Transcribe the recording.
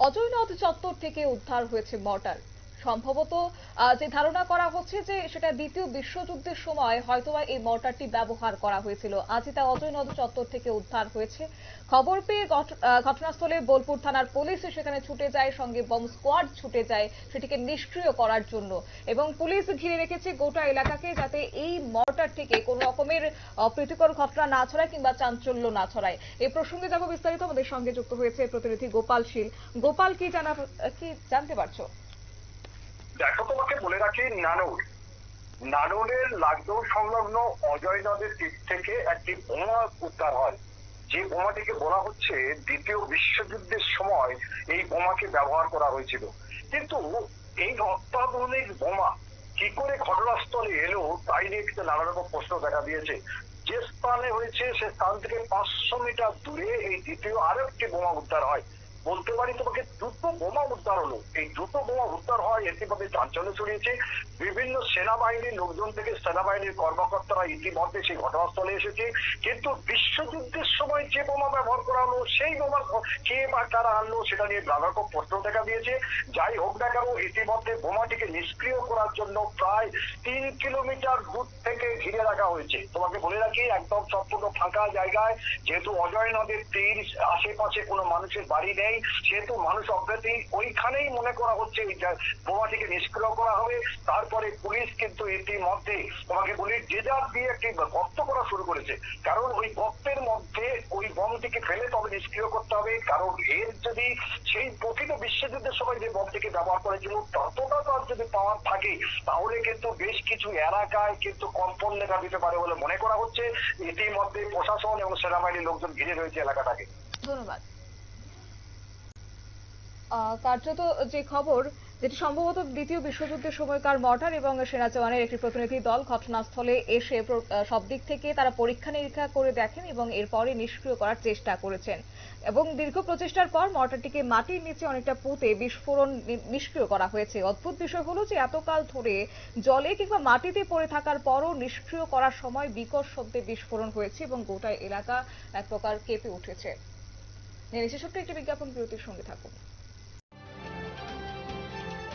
অজয়নদ চত্বর থেকে উদ্ধার হয়েছে মর্টার। সম্ভবত যে ধারণা করা হচ্ছে যে সেটা দ্বিতীয় বিশ্বযুদ্ধের সময় হয়তোবা এই মর্টারটি ব্যবহার করা হয়েছিল। আজই তা অজয়নদ চত্বর থেকে উদ্ধার হয়েছে। খবর পেয়ে ঘটনাস্থলে বোলপুর থানার পুলিশ সেখানে ছুটে যায়, সঙ্গে বম স্কোয়াড ছুটে যায় সেটিকে নিষ্ক্রিয় করার জন্য, এবং পুলিশ ঘিরে রেখেছে গোটা এলাকাকে যাতে এই মর্টার থেকে কোনো রকমের অপ্রীতিকর ঘটনা না ছড়ায় কিংবা চাঞ্চল্য না ছড়ায়। এই প্রসঙ্গে যাব বিস্তারিত, আমাদের সঙ্গে যুক্ত হয়েছে প্রতিনিধি গোপাল শীল। গোপাল, কি জানতে পারছো? দেখো, তোমাকে বলে রাখি, নানুরের লাগদৌড় সংলগ্ন অজয় নদের তীর থেকে একটি বোমা উদ্ধার হয়। যে বোমাটিকে বলা হচ্ছে দ্বিতীয় বিশ্বযুদ্ধের সময় এই বোমাকে ব্যবহার করা হয়েছিল। কিন্তু এই অত্যাধুনিক বোমা কি করে ঘটনাস্থলে এলো তাই নিয়ে কিন্তু নানা রকম প্রশ্ন দেখা দিয়েছে। যে স্থানে হয়েছে সে স্থান থেকে 500 মিটার দূরে এই দ্বিতীয় আরো একটি বোমা উদ্ধার হয়। বলতে পারি তোমাকে, দুটো বোমা উদ্ধার হলো। এই দুটো বোমা উদ্ধার হয় ইতিমধ্যে চাঞ্চল্য ছড়িয়েছে। বিভিন্ন সেনাবাহিনীর লোকজন থেকে সেনাবাহিনীর কর্মকর্তারা ইতিমধ্যে সেই ঘটনাস্থলে এসেছে। কিন্তু বিশ্বযুদ্ধের সময় যে বোমা ব্যবহার করা হলো সেই বোমা কে বা কারা আনলো সেটা নিয়ে নানা রকম প্রশ্ন দেখা দিয়েছে। যাই হোক না কেন, ইতিমধ্যে বোমাটিকে নিষ্ক্রিয় করার জন্য প্রায় 3 কিলোমিটার দূর থেকে ঘিরে রাখা হয়েছে। তোমাকে বলে রাখি, একদম সম্পূর্ণ ফাঁকা জায়গায়, যেহেতু অজয় নদের তীর, আশেপাশে কোনো মানুষের বাড়ি নেই, সেহেতু মানুষ অজ্ঞাতি ওইখানেই মনে করা হচ্ছে এই বোমাটিকে নিষ্ক্রিয় করা হবে। তারপরে পুলিশ কিন্তু ইতিমধ্যে তোমাকে বলি যে যার দিয়ে একটি গর্ত করা শুরু করেছে, কারণ ওই গর্তের মধ্যে ওই বমটিকে ফেলে তবে নিষ্ক্রিয় করতে হবে। কারণ এর যদি সেই প্রকৃত বিশ্বযুদ্ধের সময় যে বমটিকে ব্যবহার করেছিল ততটা তার যদি পাওয়ার থাকে, তাহলে কিন্তু বেশ কিছু এলাকায় কিন্তু কম্পন লেখা দিতে পারে বলে মনে করা হচ্ছে। ইতিমধ্যে প্রশাসন এবং সেনাবাহিনীর লোকজন ঘিরে রয়েছে এলাকাটাকে। ধন্যবাদ। কার্যত যে খবর, যেটি সম্ভবত দ্বিতীয় বিশ্বযুদ্ধের সময়কার মর্টার, এবং সেনা জওয়ানের একটি প্রতিনিধি দল ঘটনাস্থলে এসে সব দিক থেকে তারা পরীক্ষা নিরীক্ষা করে দেখেন এবং এরপরে নিষ্ক্রিয় করার চেষ্টা করেছেন, এবং দীর্ঘ প্রচেষ্টার পর মর্টারটিকে মাটির নিচে অনেকটা পুঁতে বিস্ফোরণ নিষ্ক্রিয় করা হয়েছে। অদ্ভুত বিষয় হলো যে এতকাল ধরে জলে কিংবা মাটিতে পড়ে থাকার পরও নিষ্ক্রিয় করার সময় বিকট শব্দে বিস্ফোরণ হয়েছে এবং গোটা এলাকা এক প্রকার কেঁপে উঠেছে। ছোট্ট একটি বিজ্ঞাপন বিরতির সঙ্গে থাকুন।